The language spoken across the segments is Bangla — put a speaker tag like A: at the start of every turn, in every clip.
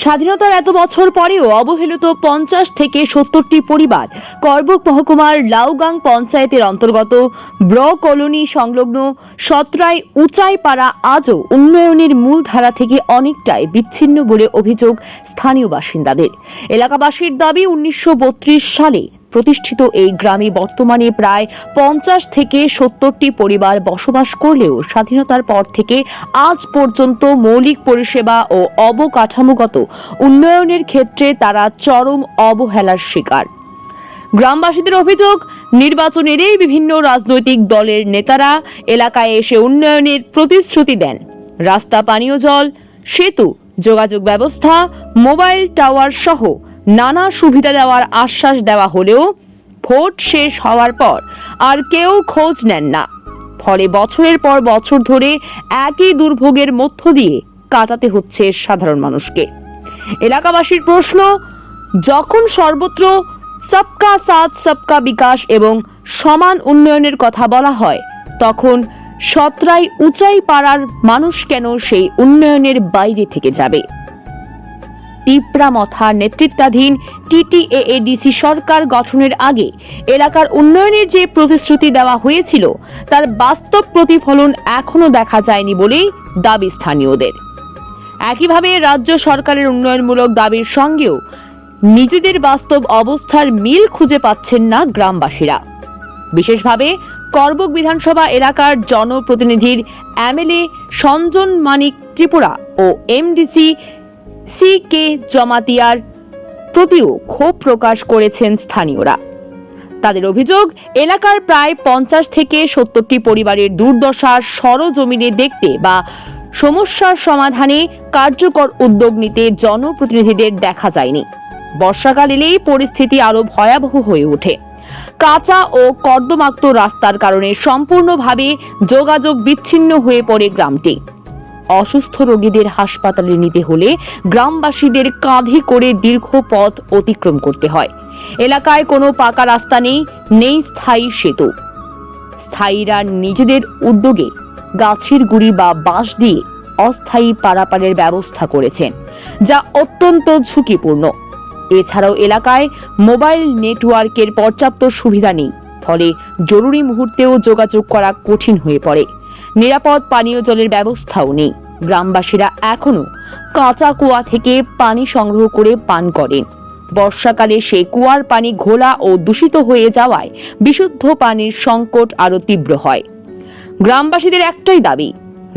A: স্বাধীনতার এত বছর পরেও অবহেলিত 50 থেকে 70টি পরিবার করবুক মহকুমার লাউগাং পঞ্চায়েতের অন্তর্গত ব্র কলোনি সংলগ্ন সতরাই উচাইপাড়া আজও উন্নয়নের মূল ধারা থেকে অনেকটাই বিচ্ছিন্ন বলে অভিযোগ স্থানীয় বাসিন্দাদের। এলাকাবাসীর দাবি 1932 সালে প্রতিষ্ঠিত এই গ্রামে বর্তমানে প্রায় 50 থেকে 70টি পরিবার বসবাস করলেও স্বাধীনতার পর থেকে আজ পর্যন্ত মৌলিক পরিষেবা ও অবকাঠামোগত উন্নয়নের ক্ষেত্রে তারা চরম অবহেলার শিকার। গ্রামবাসীদের অভিযোগ, নির্বাচনেরই বিভিন্ন রাজনৈতিক দলের নেতারা এলাকায় এসে উন্নয়নের প্রতিশ্রুতি দেন। রাস্তা, পানীয় জল, সেতু, যোগাযোগ ব্যবস্থা, মোবাইল টাওয়ার সহ নানা সুবিধা দেওয়ার আশ্বাস দেওয়া হলেও ভোট শেষ হওয়ার পর আর কেউ খোঁজ নেন না। ফলে বছরের পর বছর ধরে একই দুর্ভোগের মধ্য দিয়ে কাটাতে হচ্ছে সাধারণ মানুষকে। এলাকাবাসীর প্রশ্ন, যখন সর্বত্র সবকা সাথ সবকা বিকাশ এবং সমান উন্নয়নের কথা বলা হয়, তখন সতরাই উচাই পাড়ার মানুষ কেন সেই উন্নয়নের বাইরে থেকে যাবে? টিপরা মথার নেতৃত্বাধীন টিটিএএডিসি সরকার গঠনের আগে এলাকার উন্নয়নের যে প্রতিশ্রুতি দেওয়া হয়েছিল তার বাস্তব প্রতিফলন এখনো দেখা যায়নি বলেই দাবি স্থানীয়দের। একইভাবে রাজ্য সরকারের উন্নয়নমূলক দাবির সঙ্গেও নিজেদের বাস্তব অবস্থার মিল খুঁজে পাচ্ছেন না গ্রামবাসীরা। বিশেষভাবে করবুক বিধানসভা এলাকার জনপ্রতিনিধির এমএলএ সঞ্জন মানিক ত্রিপুরা ও এমডিসি CK জমাতিয়ার প্রতিও ক্ষোভ প্রকাশ করেছেন স্থানীয়রা। তাদের অভিযোগ, এলাকার প্রায় 50 থেকে 70টি পরিবারের দুর্দশা সরজমিনে দেখতে বা সমস্যার সমাধানে কার্যকর উদ্যোগ নিতে জনপ্রতিনিধিদের দেখা যায়নি। বর্ষাকাল এলেই পরিস্থিতি আরো ভয়াবহ হয়ে ওঠে। কাঁচা ও কর্দমাক্ত রাস্তার কারণে সম্পূর্ণভাবে যোগাযোগ বিচ্ছিন্ন হয়ে পড়ে গ্রামটি। অসুস্থ রোগীদের হাসপাতালে নিতে হলে গ্রামবাসীদের কাঁধে করে দীর্ঘ পথ অতিক্রম করতে হয়। এলাকায় কোনো পাকা রাস্তা নেই স্থায়ী সেতু। স্থায়ীরা নিজেদের উদ্যোগে গাছের গুড়ি বা বাঁশ দিয়ে অস্থায়ী পারাপারের ব্যবস্থা করেছেন, যা অত্যন্ত ঝুঁকিপূর্ণ। এছাড়াও এলাকায় মোবাইল নেটওয়ার্কের পর্যাপ্ত সুবিধা নেই, ফলে জরুরি মুহূর্তেও যোগাযোগ করা কঠিন হয়ে পড়ে। নিরাপদ পানীয় জলের ব্যবস্থাও নেই। গ্রামবাসীরা এখনো কাঁচা কুয়া থেকে পানি সংগ্রহ করে পান করেন। বর্ষাকালে সেই কুয়ার পানি ঘোলা ও দূষিত হয়ে যাওয়ায় বিশুদ্ধ পানির সংকট আরো তীব্র হয়। গ্রামবাসীদের একটাই দাবি,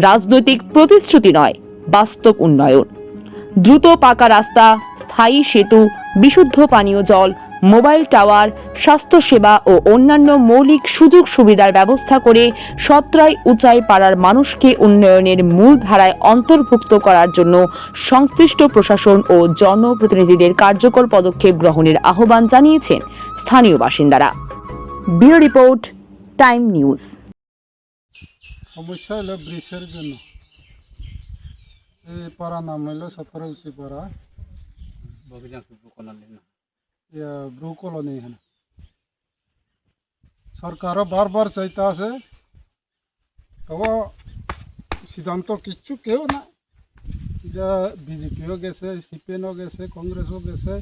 A: রাজনৈতিক প্রতিশ্রুতি নয়, বাস্তব উন্নয়ন। দ্রুত পাকা রাস্তা, স্থায়ী সেতু, বিশুদ্ধ পানীয় জল, মোবাইল টাওয়ার, স্বাস্থ্যসেবা ও অন্যান্য মৌলিক সুযোগ সুবিধার ব্যবস্থা করে সতরাই উচাই পাড়ার মানুষকে উন্নয়নের মূল ধারায় অন্তর্ভুক্ত করার জন্য সংশ্লিষ্ট প্রশাসন ও জনপ্রতিনিধিদের কার্যকর পদক্ষেপ গ্রহণের আহ্বান জানিয়েছেন স্থানীয় বাসিন্দারা। Bureau report, time news.
B: সমস্যা হলো ব্রিজের জন্য। এই পাড়া নাম হলো সতরাই উচাই পাড়া, ব্রু কলোনি। এখানে সরকারও বারবার চাইতে আছে, তবে সিদ্ধান্ত কিচ্ছু কেউ না। যা বিজেপিও গেছে, সিপিএনও গেছে, কংগ্রেসও গেছে,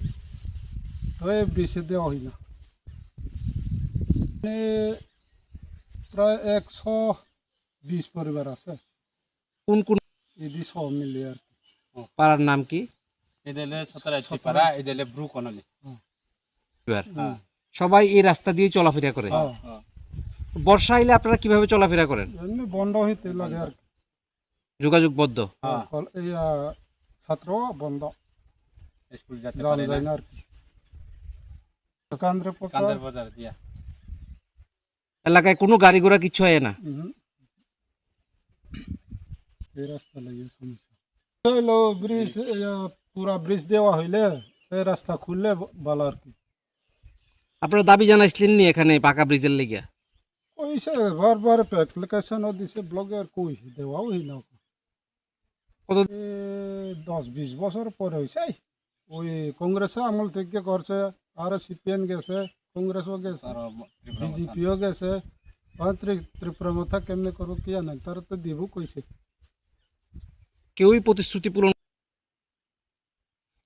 B: তো এই ব্রিজে দেওয়া হয় না। প্রায় 120 পরিবার আছে।
C: কোন কোন
B: এদি সব মিলিয়ে আর কি।
C: পাড়ার নাম কি? সবাই এই রাস্তা দিয়ে চলাফেরা করে। বর্ষা আইলে আপনারা কিভাবে চলাফেরা করেন?
B: এমনি বন্ধ হইতে লাগে আর কি,
C: যোগাযোগ বদ্ধ।
B: এই ছাত্র বন্ধ, স্কুল যান যায় না আর কি।
C: এলাকায় কোনো গাড়ি ঘোড়া কিছু হয় না।
B: এই রাস্তা লাগে সমস্যা হইলো। ব্রিজ পুরা ব্রিজ দেওয়া হইলে এই রাস্তা খুললে ভালো আর কি।
C: আপনারা দাবি জানাইছিলেন নি এখানে পাকা ব্রিজের লেগে?
B: কইছে বারবার অ্যাপ্লিকেশনও দিছে ব্লগে, আর কই দেওয়াও হই না।
C: কত
B: 10-20 বছর পরে হয়েছে। ওই কংগ্রেস আমল থেকে করছে, আর সিপিএন গেছে, কংগ্রেসও গেছে, বিজেপিও গেছে। ত্রিপুরা মাথা কেমনে করবো কি জানেন, তারা তো দিব কইছে।
C: কেউই প্রতিশ্রুতি পূরণ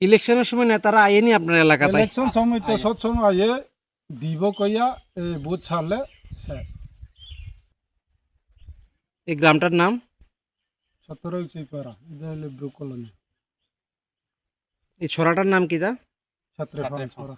C: ইলেকশনের সময় নেতারা আইনি আপনার এলাকাতে?
B: ইলেকশন সময় তো সবসময় আয়ে দিব কইয়া বুথ ছাড়লে শেষ।
C: এই গ্রামটার নাম?
B: 17 উচাইপাড়া, এটা হলে ব্রু কলোনি,
C: এই ছড়াটার নাম কি দা?
B: ছাত্রে ছড়া।